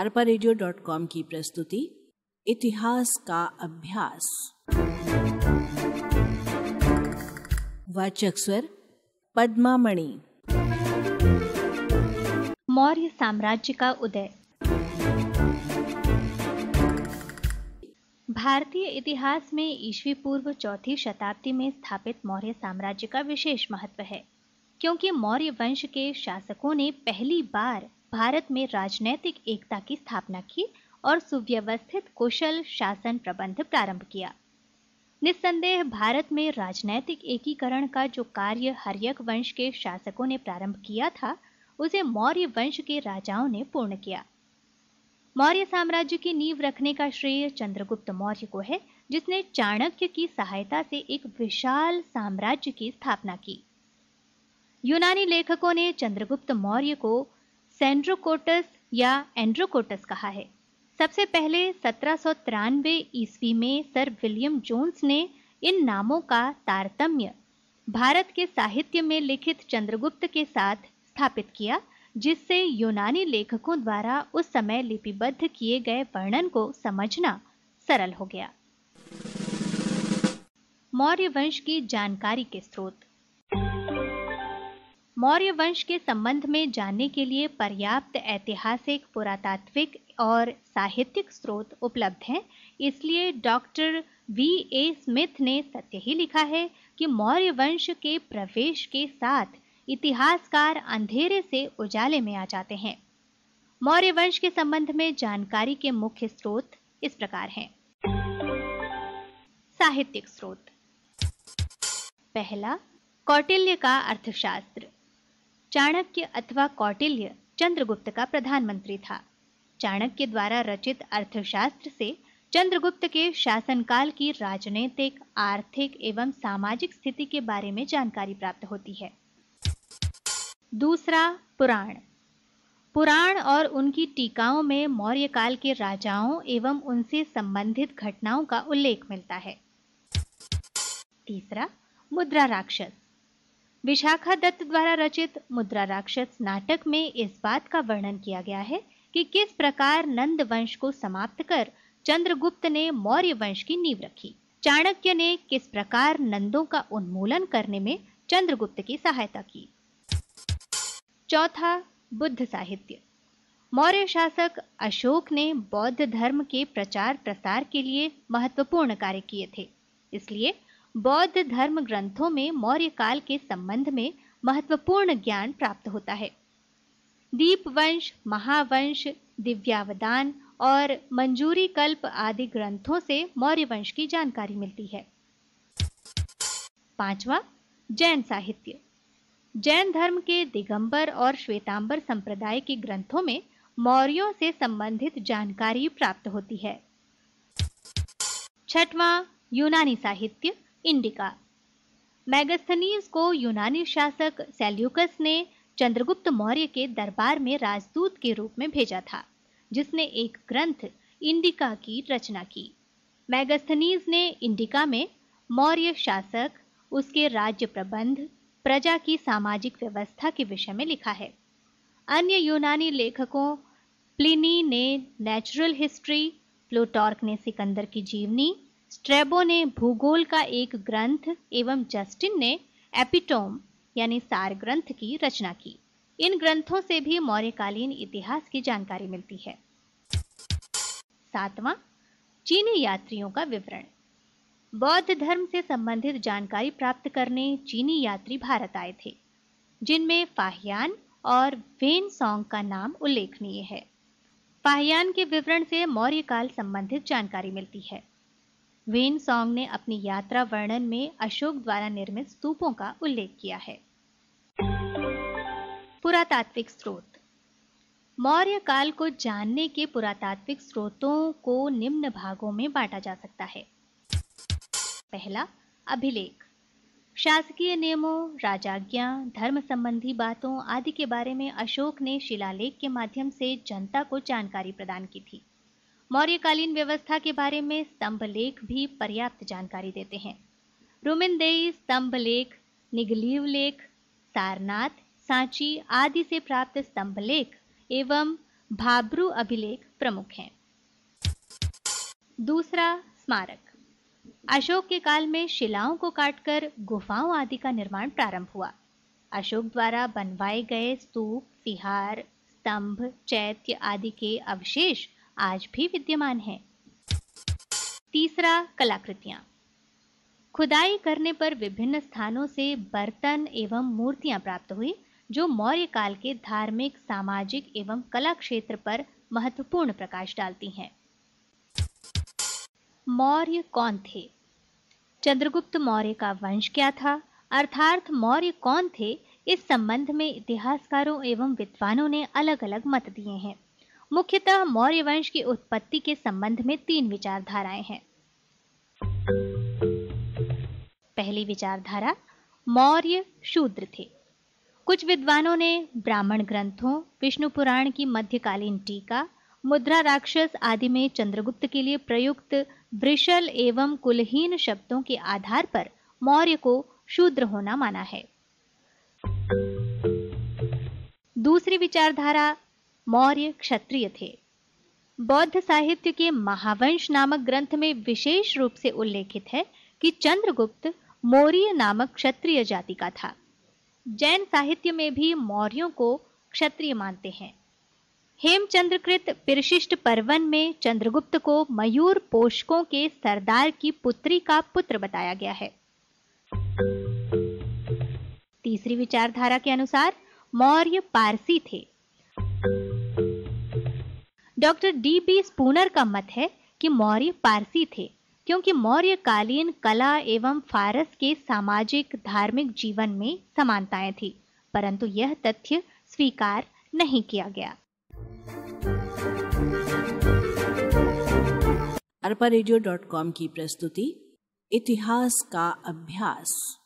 arparadio.com की प्रस्तुति इतिहास का अभ्यास। वाचक स्वर पद्मा मणि। मौर्य साम्राज्य का उदय। भारतीय इतिहास में ईस्वी पूर्व चौथी शताब्दी में स्थापित मौर्य साम्राज्य का विशेष महत्व है, क्योंकि मौर्य वंश के शासकों ने पहली बार भारत में राजनैतिक एकता की स्थापना की और सुव्यवस्थित कुशल शासन प्रबंध प्रारंभ किया। निस्संदेह भारत में राजनैतिक एकीकरण का जो कार्य हर्यक वंश के शासकों ने प्रारंभ किया था, उसे मौर्य वंश के राजाओं ने पूर्ण किया। मौर्य साम्राज्य की नींव रखने का श्रेय चंद्रगुप्त मौर्य को है, जिसने चाणक्य की सहायता से एक विशाल साम्राज्य की स्थापना की। यूनानी लेखकों ने चंद्रगुप्त मौर्य को सेंड्रोकोटस या एंड्रोकोटस कहा है। सबसे पहले 1793 ईस्वी में सर विलियम जोन्स ने इन नामों का तारतम्य भारत के साहित्य में लिखित चंद्रगुप्त के साथ स्थापित किया, जिससे यूनानी लेखकों द्वारा उस समय लिपिबद्ध किए गए वर्णन को समझना सरल हो गया। मौर्य वंश की जानकारी के स्रोत। मौर्य वंश के संबंध में जानने के लिए पर्याप्त ऐतिहासिक, पुरातात्विक और साहित्यिक स्रोत उपलब्ध हैं। इसलिए डॉक्टर V.A. स्मिथ ने सत्य ही लिखा है कि मौर्य वंश के प्रवेश के साथ इतिहासकार अंधेरे से उजाले में आ जाते हैं। मौर्य वंश के संबंध में जानकारी के मुख्य स्रोत इस प्रकार हैं। साहित्यिक स्रोत। पहला, कौटिल्य का अर्थशास्त्र। चाणक्य अथवा कौटिल्य चंद्रगुप्त का प्रधानमंत्री था। चाणक्य द्वारा रचित अर्थशास्त्र से चंद्रगुप्त के शासनकाल की राजनीतिक, आर्थिक एवं सामाजिक स्थिति के बारे में जानकारी प्राप्त होती है। दूसरा, पुराण। पुराण और उनकी टीकाओं में मौर्य काल के राजाओं एवं उनसे संबंधित घटनाओं का उल्लेख मिलता है। तीसरा, मुद्रा राक्षस। विशाखादत्त द्वारा रचित मुद्रा राक्षस नाटक में इस बात का वर्णन किया गया है कि किस प्रकार नंद वंश को समाप्त कर चंद्रगुप्त ने मौर्य वंश की नींव रखी। चाणक्य ने किस प्रकार नंदों का उन्मूलन करने में चंद्रगुप्त की सहायता की। चौथा, बुद्ध साहित्य। मौर्य शासक अशोक ने बौद्ध धर्म के प्रचार प्रसार के लिए महत्वपूर्ण कार्य किए थे। इसलिए बौद्ध धर्म ग्रंथों में मौर्य काल के संबंध में महत्वपूर्ण ज्ञान प्राप्त होता है। दीपवंश, महावंश, दिव्यावदान और मंजूरी कल्प आदि ग्रंथों से मौर्य वंश की जानकारी मिलती है। पांचवा, जैन साहित्य। जैन धर्म के दिगंबर और श्वेतांबर संप्रदाय के ग्रंथों में मौर्यों से संबंधित जानकारी प्राप्त होती है। छठवां, यूनानी साहित्य, इंडिका। मैगस्थनीज को यूनानी शासक सेल्यूकस ने चंद्रगुप्त मौर्य के दरबार में राजदूत के रूप में भेजा था, जिसने एक ग्रंथ इंडिका की रचना की। मैगस्थनीज ने इंडिका में मौर्य शासक, उसके राज्य प्रबंध, प्रजा की सामाजिक व्यवस्था के विषय में लिखा है। अन्य यूनानी लेखकों प्लिनी ने नेचुरल हिस्ट्री, प्लूटार्क ने सिकंदर की जीवनी, स्ट्रैबो ने भूगोल का एक ग्रंथ एवं जस्टिन ने एपिटोम यानी सार ग्रंथ की रचना की। इन ग्रंथों से भी मौर्यकालीन इतिहास की जानकारी मिलती है। सातवां, चीनी यात्रियों का विवरण। बौद्ध धर्म से संबंधित जानकारी प्राप्त करने चीनी यात्री भारत आए थे, जिनमें फाहियान और वेनसोंग का नाम उल्लेखनीय है। फाहियान के विवरण से मौर्य काल संबंधित जानकारी मिलती है। वेनसोंग ने अपनी यात्रा वर्णन में अशोक द्वारा निर्मित स्तूपों का उल्लेख किया है। पुरातात्विक स्रोत। मौर्य काल को जानने के पुरातात्विक स्रोतों को निम्न भागों में बांटा जा सकता है। पहला, अभिलेख। शासकीय नियमों, राजाज्ञा, धर्म संबंधी बातों आदि के बारे में अशोक ने शिलालेख के माध्यम से जनता को जानकारी प्रदान की थी। मौर्यकालीन व्यवस्था के बारे में स्तंभ लेख भी पर्याप्त जानकारी देते हैं। रुमिनदेई स्तंभ लेख, निगलीव लेख, सारनाथ, सांची आदि से प्राप्त स्तंभ लेख एवं भाब्रू अभिलेख प्रमुख हैं। दूसरा, स्मारक। अशोक के काल में शिलाओं को काटकर गुफाओं आदि का निर्माण प्रारंभ हुआ। अशोक द्वारा बनवाए गए स्तूप, विहार, स्तंभ, चैत्य आदि के अवशेष आज भी विद्यमान हैं। तीसरा, कलाकृतियां। खुदाई करने पर विभिन्न स्थानों से बर्तन एवं मूर्तियां प्राप्त हुई, जो मौर्य काल के धार्मिक, सामाजिक एवं कला क्षेत्र पर महत्वपूर्ण प्रकाश डालती हैं। मौर्य कौन थे? चंद्रगुप्त मौर्य का वंश क्या था, अर्थात मौर्य कौन थे, इस संबंध में इतिहासकारों एवं विद्वानों ने अलग अलग मत दिए हैं। मुख्यतः मौर्य वंश की उत्पत्ति के संबंध में 3 विचारधाराएं हैं। पहली विचारधारा, मौर्य शूद्र थे। कुछ विद्वानों ने ब्राह्मण ग्रंथों, विष्णु पुराण की मध्यकालीन टीका, मुद्रा राक्षस आदि में चंद्रगुप्त के लिए प्रयुक्त वृषल एवं कुलहीन शब्दों के आधार पर मौर्य को शूद्र होना माना है। दूसरी विचारधारा, मौर्य क्षत्रिय थे। बौद्ध साहित्य के महावंश नामक ग्रंथ में विशेष रूप से उल्लेखित है कि चंद्रगुप्त मौर्य नामक क्षत्रिय जाति का था। जैन साहित्य में भी मौर्यों को क्षत्रिय मानते हैं। हेमचंद्रकृत पिरशिष्ट पर्वन में चंद्रगुप्त को मयूर पोषकों के सरदार की पुत्री का पुत्र बताया गया है। तीसरी विचारधारा के अनुसार मौर्य पारसी थे। Doctor DB. स्पूनर का मत है कि मौर्य पारसी थे, क्योंकि मौर्य कालीन कला एवं फारस के सामाजिक धार्मिक जीवन में समानताएं थी, परंतु यह तथ्य स्वीकार नहीं किया गया। arparedio.com की प्रस्तुति इतिहास का अभ्यास।